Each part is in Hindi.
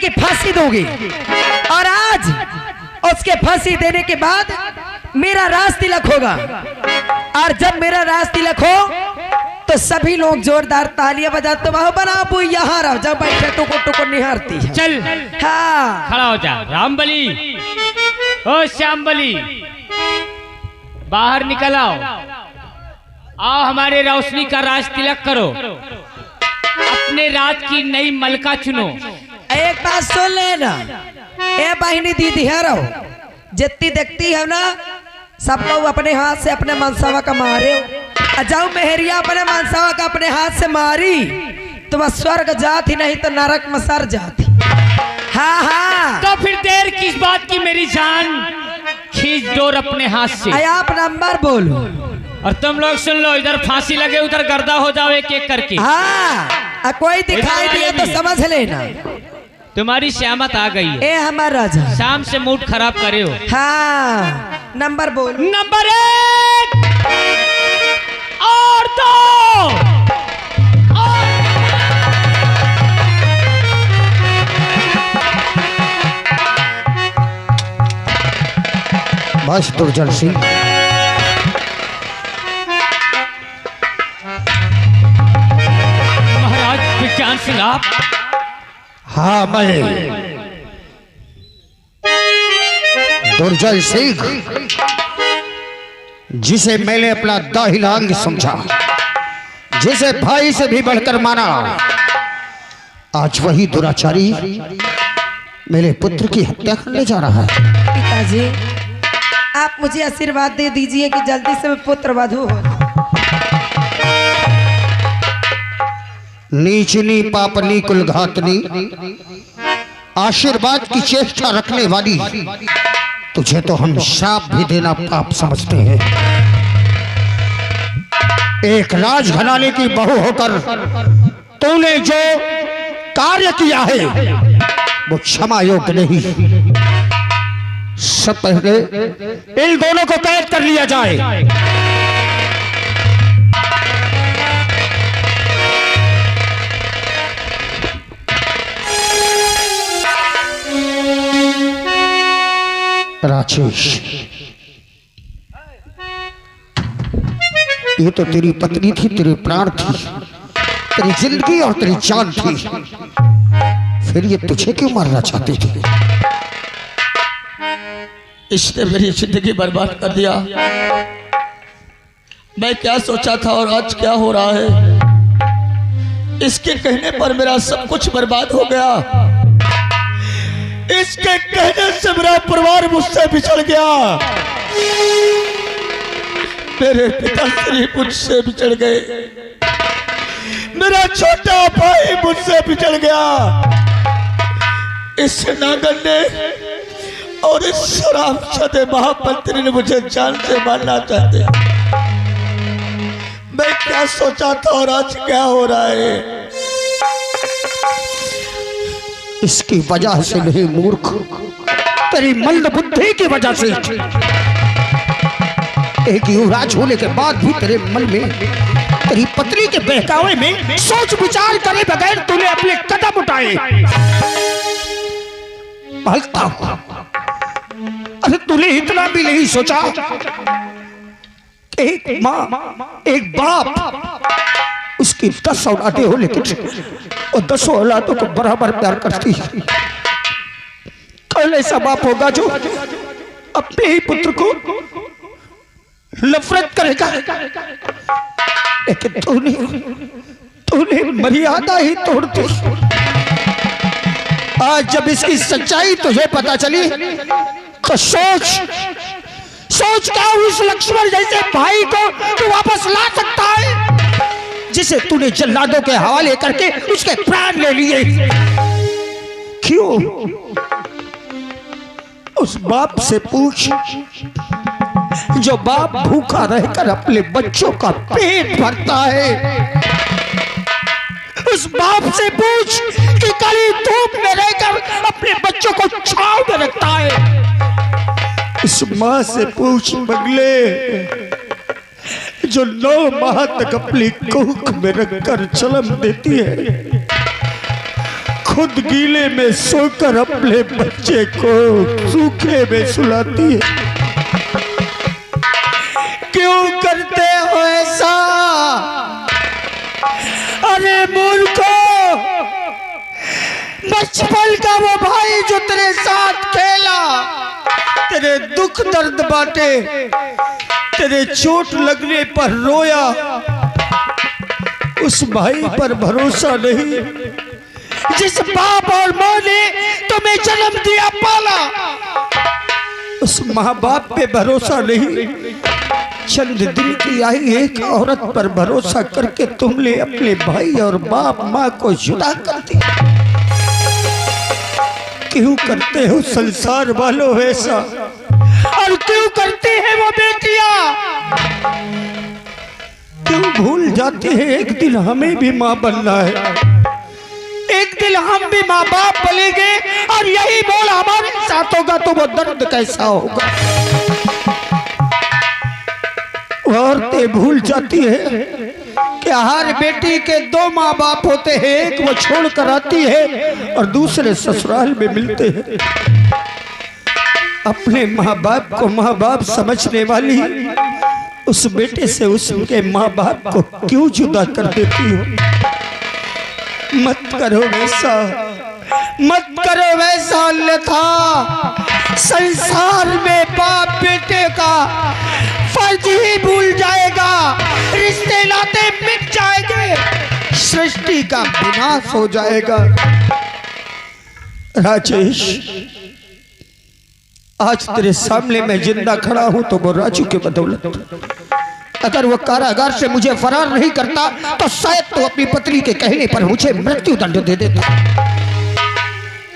की फांसी दूंगी। और आज उसके फांसी देने के बाद मेरा राज तिलक होगा। और जब मेरा राज तिलक हो तो सभी लोग जोरदार तालियां बजाते हो। बनाबू यहाँ रहो, जब बैठे टुकुर निहारती है। चल हाँ खड़ा हो जा। रामबली, ओ श्यामबली, बाहर निकल आओ। आओ हमारे रोशनी का राज तिलक करो। अपने राज की नई मलका चुनो। एक बात सुन लेना, ए बहनी दीदी है रहो, जितनी देखती है ना सब लोग अपने हाथ से अपने मनसावा का मारे। जाओ मेहरिया अपने मनसावा का अपने हाथ से मारी तो वह स्वर्ग जाती, नहीं तो नरक में सर जाती। हाँ हाँ, तो फिर देर किस बात की मेरी जान, खींच डोर अपने हाथ से। आप नंबर बोलो और तुम लोग सुन लो, इधर फांसी लगे उधर गर्दा हो जाओ एक एक करके। हाँ, कोई दिखाई दिया तो समझ लेना तुम्हारी श्यामत आ गई है। ए हमारा राजा शाम से मूड खराब करे हो। हाँ, नंबर बोल। नंबर 1 और 2 और बस दुर्जन सिंह, महाराज विज्ञान सिंह आप? हाँ मैं दुर्जय सिंह, जिसे मैंने अपना दाहिना अंग समझा, जिसे भाई से भी बढ़कर माना, आज वही दुराचारी मेरे पुत्र की हत्या करने जा रहा है। पिताजी, आप मुझे आशीर्वाद दे दीजिए कि जल्दी से मैं पुत्र वधू हो। नीचनी पापनी कुलघातनी, आशीर्वाद की चेष्टा रखने वाली, तुझे तो हम श्राप भी देना पाप समझते हैं। एक राजघराने की बहू होकर तूने जो कार्य किया है वो क्षमा योग्य नहीं। सब पहले इन दोनों को कैद कर लिया जाए। राजेश, ये तो तेरी पत्नी थी, तेरे प्राण थी, तेरी जिंदगी और तेरी जान थी, फिर ये तुझे क्यों मारना चाहती थी? इसने मेरी जिंदगी बर्बाद कर दिया। मैं क्या सोचा था और आज क्या हो रहा है। इसके कहने पर मेरा सब कुछ बर्बाद हो गया। इसके कहने से मेरा परिवार मुझसे बिछड़ गया। मेरे पिताश्री मुझसे बिछड़ गए। मेरा छोटा भाई मुझसे बिछड़ गया। इस नागन ने और इस शराबशदे महामंत्री ने मुझे जान से मारना चाहते। मैं क्या सोचा था और आज क्या हो रहा है। इसकी वजह से नहीं मूर्ख, तेरी मंद बुद्धि की वजह से। एक युवराज होने के बाद भी तेरे मन में, तेरी पत्नी के बहकावे में सोच विचार करे बगैर तूने अपने कदम उठाए। भलता हूं, अरे तूने इतना भी नहीं सोचा। एक माँ, एक बाप, उसकी 10 औलादें हो, लेकिन वो 10 औलादों को बराबर प्यार करती है। कल ऐसा बाप होगा जो अपने ही पुत्र को नफरत करेगा, लेकिन तूने मर्यादा ही तोड़ दी। आज जब इसकी सच्चाई तुझे पता चली तो सोच क्या उस लक्ष्मण जैसे भाई को तू वापस ला सकता है जिसे तूने जल्लादों के हवाले करके उसके प्राण ले लिए। क्यों? उस बाप से पूछ जो बाप भूखा रहकर अपने बच्चों का पेट भरता है। उस बाप से पूछ कि कड़ी धूप में रहकर अपने बच्चों को छांव में रखता है। इस माँ से पूछ बगले जो 9 माह तक अपनी कुख में रखकर जन्म देती है। खुद गीले में सोकर अपने बच्चे को सूखे में सुलाती है। क्यों करते हो ऐसा? अरे मूर्खो, बचपन का वो भाई जो तेरे साथ खेला, तेरे दुख दर्द बांटे, तेरे चोट लगने पर रोया, उस भाई पर भरोसा नहीं। जिस बाप और माँ ने तुम्हें जन्म दिया पाला, उस माँ बाप पे भरोसा नहीं। चंद दिन की आई एक औरत पर भरोसा करके तुमने अपने भाई और बाप माँ को जुदा कर दिया। क्यों करते हो संसार वालों ऐसा? और क्यों करती है वो बेटियां? क्यों भूल जाती है एक दिन हमें भी माँ बनना है, एक दिन हम भी माँ बाप बनेंगे और यही बोल हमारे साथ होगा तो वो दर्द कैसा होगा। औरतें भूल जाती है कि हर बेटी के दो माँ बाप होते हैं, एक वो छोड़ कर आती है और दूसरे ससुराल में मिलते हैं। अपने माँ बाप को माँ बाप समझने वाली उस बेटे से उसके माँ बाप को क्यों जुदा कर देती हो? मत करो वैसा, मत करो वैसा, अन्यथा संसार में बाप बेटे का फर्ज ही भूल जाएगा, रिश्ते नाते मिट जाएंगे, सृष्टि का विनाश हो जाएगा। राजेश, आज तेरे सामने मैं जिंदा खड़ा हूं तो वो राजू के बदौलत। अगर वो कारागार से मुझे फरार नहीं करता तो शायद तो अपनी पत्नी के कहने पर मुझे मृत्यु दंड दे देता।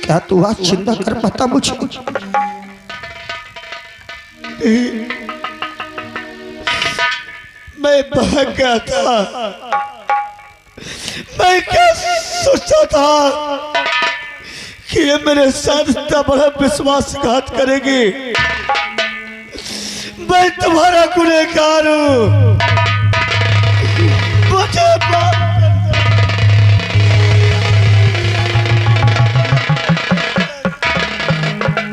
क्या तू आज जिंदा कर पाता मुझे? मैं भाग गया था, मैं क्या सोचा था कि ये मेरे साथ इतना बड़ा विश्वासघात करेगी। मैं तुम्हारा गुनहगार हूं, मुझे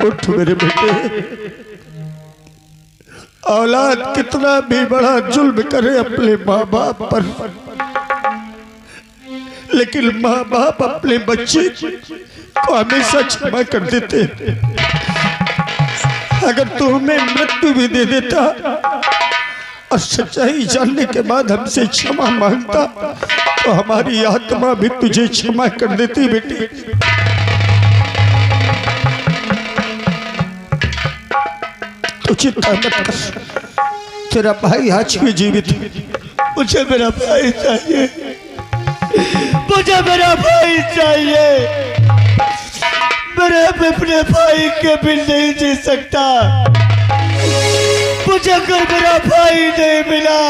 उठ मेरे बेटे। औलाद कितना भी बड़ा जुल्म करे अपने माँ बाप पर, लेकिन माँ बाप अपने बच्चे को हमेशा क्षमा कर देते। अगर तू हमें मृत्यु भी दे देता और सच्चाई जानने के बाद हमसे क्षमा मांगता तो हमारी आत्मा भी तुझे क्षमा कर देती। बेटी, तू चिंता मत कर, तेरा भाई आज भी जीवित है। मुझे मेरा भाई चाहिए, मुझे मेरा भाई चाहिए। मैं अपने भाई के बिन नहीं जी सकता। मुझे अगर मेरा भाई नहीं मिला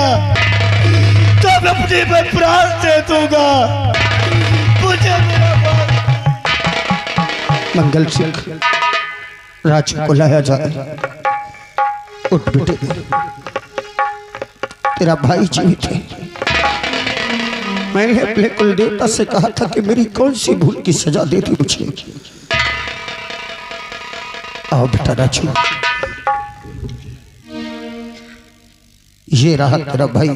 तो मैं अपने प्राण दे दूंगा। मुझे मेरा भाई। मंगल सिंह, राजू को लाया जाए। उठ बेटे, तेरा भाई जीवित है। मैंने अपने कुल देवता से कहा था कि मेरी कौन सी भूल की सजा दे दी मुझे। आओ बेटा राजू, ये रहा तेरा भाई।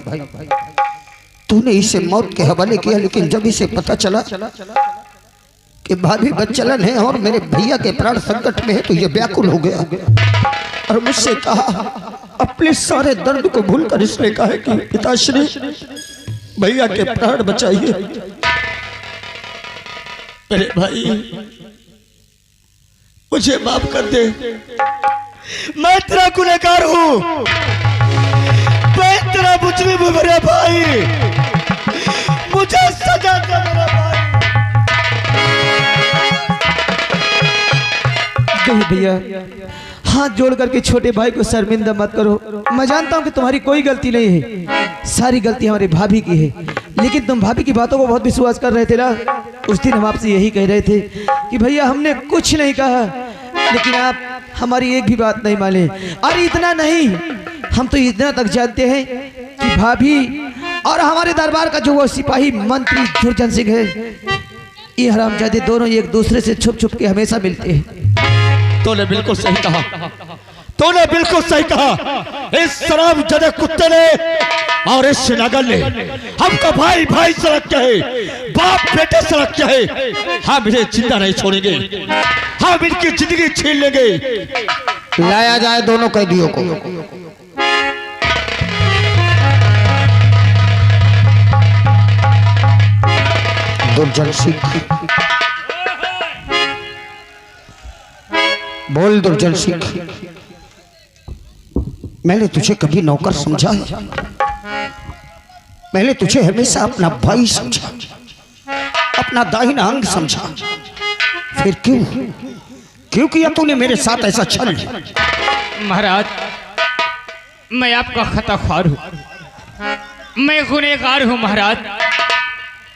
तूने इसे मौत के हवाले किया, लेकिन जब इसे पता चला कि भाभी बच्चलन है और मेरे भैया के प्राण संकट में है तो ये व्याकुल हो गया और मुझसे कहा, अपने सारे दर्द को भूलकर इसने कहा कि पिताश्री भैया के प्राण बचाइए। मेरे भाई, मुझे माफ कर दे, मैं तेरा गुनहगार हूं, मैं तेरा मुजरिम हूं। मेरे भाई, मुझे सजा दे मेरा भाई। भैया, हाथ जोड़ करके छोटे भाई को शर्मिंदा मत करो। मैं जानता हूँ कि तुम्हारी कोई गलती नहीं है, सारी गलती हमारी भाभी की है, लेकिन तुम भाभी की बातों को बहुत विश्वास कर रहे थे ना। उस दिन हम आपसे यही कह रहे थे कि भैया हमने कुछ नहीं कहा, लेकिन आप हमारी एक भी बात नहीं माने। और इतना नहीं, हम तो इतना तक जानते हैं कि भाभी और हमारे दरबार का जो वो सिपाही मंत्री दुर्जन सिंह है, ये हरामजादे दोनों एक दूसरे से छुप छुप के हमेशा मिलते हैं। तूने बिल्कुल सही कहा, तूने बिल्कुल सही कहा। इस शराब जदे कुत्ते ने और इस नगर ने हमका भाई भाई सड़क चाहे, बाप बेटे सड़क चाहे, हम इन्हें जिंदा नहीं छोड़ेंगे, हम इनकी जिंदगी छीन लेंगे। लाया जाए दोनों कैदियों को। दुर्जन सिंह, बोल दुर्जन सिंह, मैंने तुझे कभी नौकर समझा? मैंने तुझे हमेशा अपना भाई समझा, अपना दाहिना अंग समझा। फिर क्यों किया तूने मेरे साथ ऐसा छल? महाराज, मैं आपका खताख्वार हूँ, मैं गुनहगार हूँ महाराज।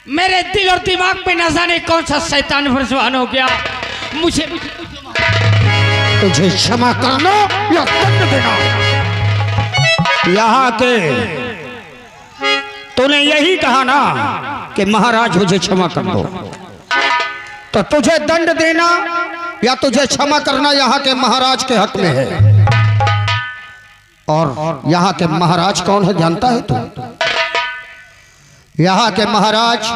मेरे दिल और दिमाग पे न जाने कौन सा शैतान फरमान हो गया। मुझे तुझे क्षमा करना या दंड देना? यहाँ के तूने यही कहा ना कि महाराज मुझे क्षमा कर दो, तो तुझे दंड देना या तुझे क्षमा करना यहाँ के महाराज के हक में है। और यहाँ के महाराज कौन है जानता है तू? यहाँ के महाराज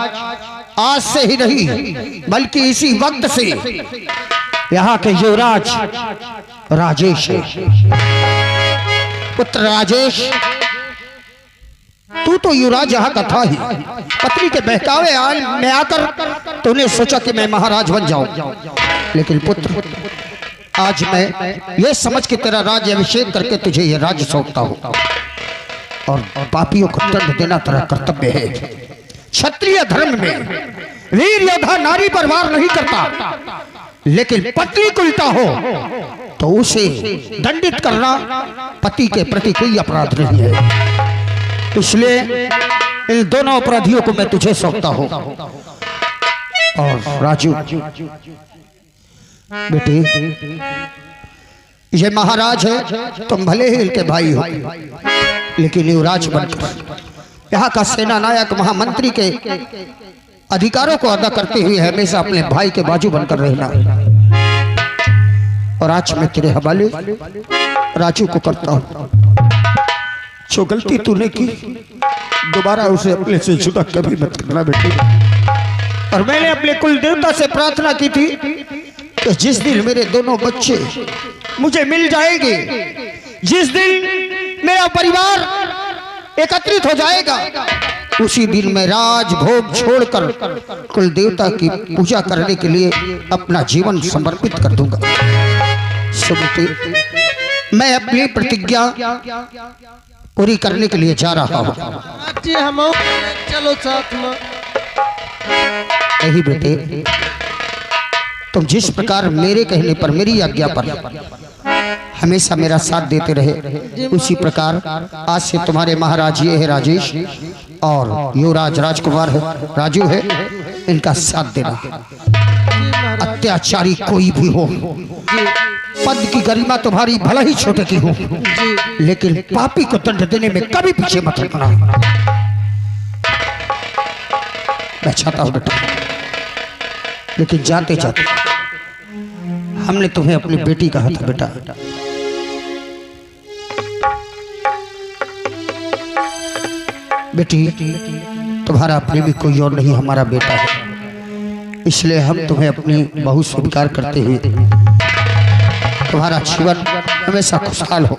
आज से ही नहीं बल्कि इसी वक्त से यहाँ के युवराज राजेश है। पुत्र राजेश, तू तो युवराज यहाँ का था ही। पत्नी के बहकावे में आकर तूने सोचा कि मैं महाराज बन जाऊं, लेकिन पुत्र आज मैं ये समझ के तेरा राज्य अभिषेक करके तुझे ये राज्य सौंपता हूं। और पापियों को दंड देना तेरा कर्तव्य है। क्षत्रिय धर्म में वीर योद्धा नारी पर वार नहीं करता, लेकिन पत्नी कुलटा हो तो उसे दंडित करना पति के प्रति कोई अपराध नहीं है। इसलिए इन दोनों अपराधियों को मैं तुझे सौंपता हूं। और राजू बेटे, ये महाराज है, तुम भले ही इनके भाई हो, लेकिन युवराज बनकर यहाँ का सेना नायक महामंत्री के अधिकारों को अदा करते हुए हमेशा अपने भाई के बाजू बनकर रहना। और आज मैं तेरे हवाले राजू को करता हूँ। जो गलती तूने की दोबारा उसे अपने से जुदा कभी मत करना बेटे। और मैंने अपने कुल देवता से प्रार्थना की थी कि जिस दिन मेरे दोनों बच्चे मुझे मिल जाएंगे, जिस दिन मेरा परिवार एकत्रित हो जाएगा, उसी दिन मैं राजभोग छोड़कर कुल देवता की पूजा करने के लिए अपना जीवन समर्पित कर दूंगा। सुनते, मैं अपनी प्रतिज्ञा पूरी करने के लिए जा रहा हूँ। चलो साथ में। यही बेटे, तुम जिस प्रकार मेरे कहने पर, मेरी आज्ञा पर हमेशा मेरा साथ देते रहे, उसी प्रकार आज से तुम्हारे महाराज ये है राजेश, और युवराज राजकुमार है राजू है, इनका साथ देना। अत्याचारी कोई भी हो, पद की गरिमा तुम्हारी भला ही छोटे की हो, लेकिन पापी को दंड देने में कभी पीछे मत हटना। मैं चाहता हूं बेटा, लेकिन जाते जाते हमने तुम्हें अपनी बेटी कहा था बेटा, बेटी तुम्हारा प्रेमी कोई और नहीं, हमारा बेटा है। इसलिए हम तुम्हें अपनी बहू स्वीकार करते हुए तुम्हारा जीवन हमेशा खुशहाल हो।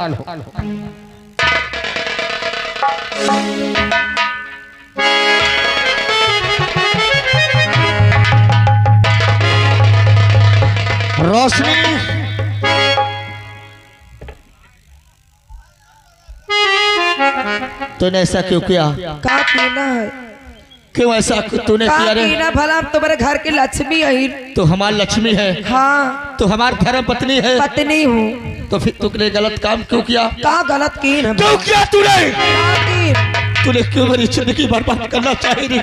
रोशनी, तूने ऐसा क्यों किया? का पीना है? क्यों ऐसा तूने का किया रे? पीना भला? हम तुम्हारे घर की लक्ष्मी है। तो हमारी लक्ष्मी है। हाँ, तो हमारी धर्म पत्नी है। पत्नी हूँ। तो फिर तुमने गलत काम क्यों किया? का गलत की? क्यों किया तूने? की? तूने क्यों मेरी जिंदगी बर्बाद करना चाहे रे?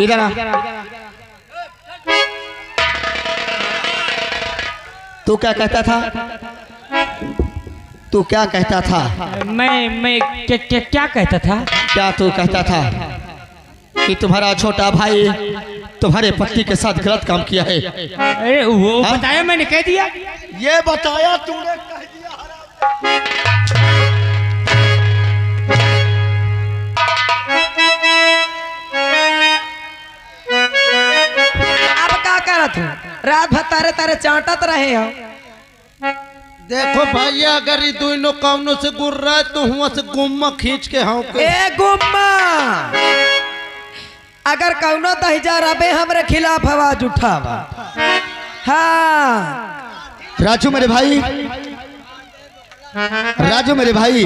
इधर आ। तू क्या कहता था? तू क्या कहता था? मैं क्या कहता था? क्या तू कहता था कि तुम्हारा छोटा भाई तुम्हारे पत्नी के साथ गलत काम किया है? अरे वो हाँ? बताया, मैंने कह दिया। ये बताया तूने, कह दिया। अब क्या करत हूँ? रात भर तारे तारे चाटत रहे हो। देखो भैया, अगर ये दोनों कौनों से गुर रहा है तो हुआ से गुम्मा खींच के हाँ के। ए गुम्मा, अगर कौनो दहिजा रबे हमरे खिलाफ आवाज उठावा। हाँ राजू मेरे भाई, राजू मेरे भाई,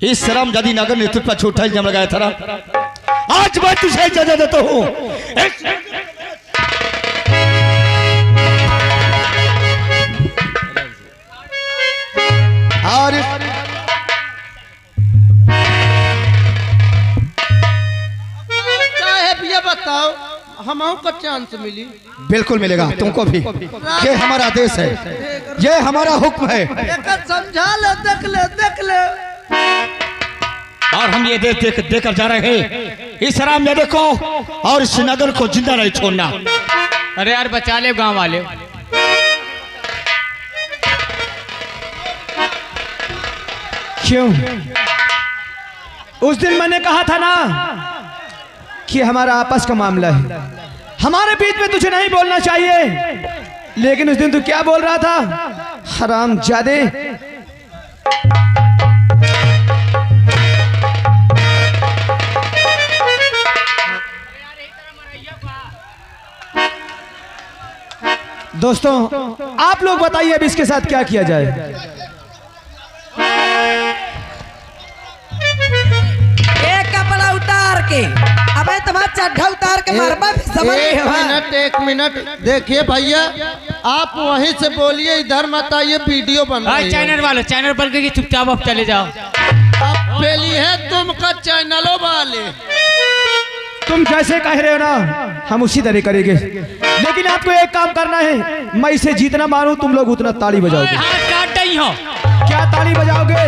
इस शर्म जदी नगर नेतृत्व पर छूटा जम लगाया था। आज मैं तुझे इजाजत देता हूँ। और क्या है भैया बताओ, हमको को चांस मिली? बिल्कुल मिलेगा तुमको भी। ये हमारा देश है, ये हमारा हुक्म है, एक समझा ले, देख ले, देख ले। और हम ये देकर जा रहे हैं। इस शराब मेरे को और इस नगर को जिंदा नहीं छोड़ना। अरे यार बचा ले गांव वाले। क्यों? उस दिन मैंने कहा था ना कि हमारा आपस का मामला है, हमारे बीच में तुझे नहीं बोलना चाहिए। लेकिन उस दिन तू क्या बोल रहा था? हरामजादे। दोस्तों आप लोग बताइए अब इसके साथ क्या किया जाए। एक कपड़ा उतार के, अबे तुम्हारा चड्ढा उतार के मारबा भी समझ नहीं एक है। मिनट, एक मिनट, देखिए भैया, आप वहीं से बोलिए, इधर मत आइए, वीडियो बन रही है। चैनल वाले, चैनल पर के चुपचाप आप चले जाओ। अब पहली है तुमका चैनलों वाले। तुम जैसे कह रहे हो ना हम उसी तरह करेंगे, लेकिन आपको एक काम करना है। मैं इसे जितना मारूं तुम लोग उतना ताली बजाओगे। हाथ काट रही हो। क्या ताली बजाओगे?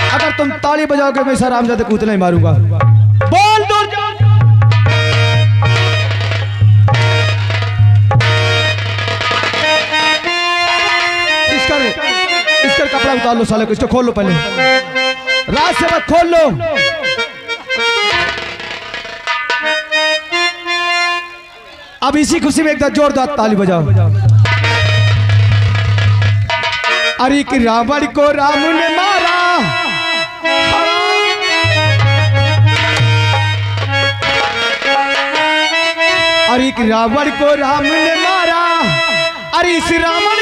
अगर तुम ताली बजाओगे मैं हरामजादे को उतना ही मारूंगा। बोल दूर जाओ। इसका कपड़ा उतार लो साले को, इसको खोल लो पहले, रात से मत खोल लो। अब इसी खुशी में एक जोरदार ताली बजाओ। अरे कि रावण को राम ने मारा, अरे कि रावण को राम ने मारा, अरे इस रावण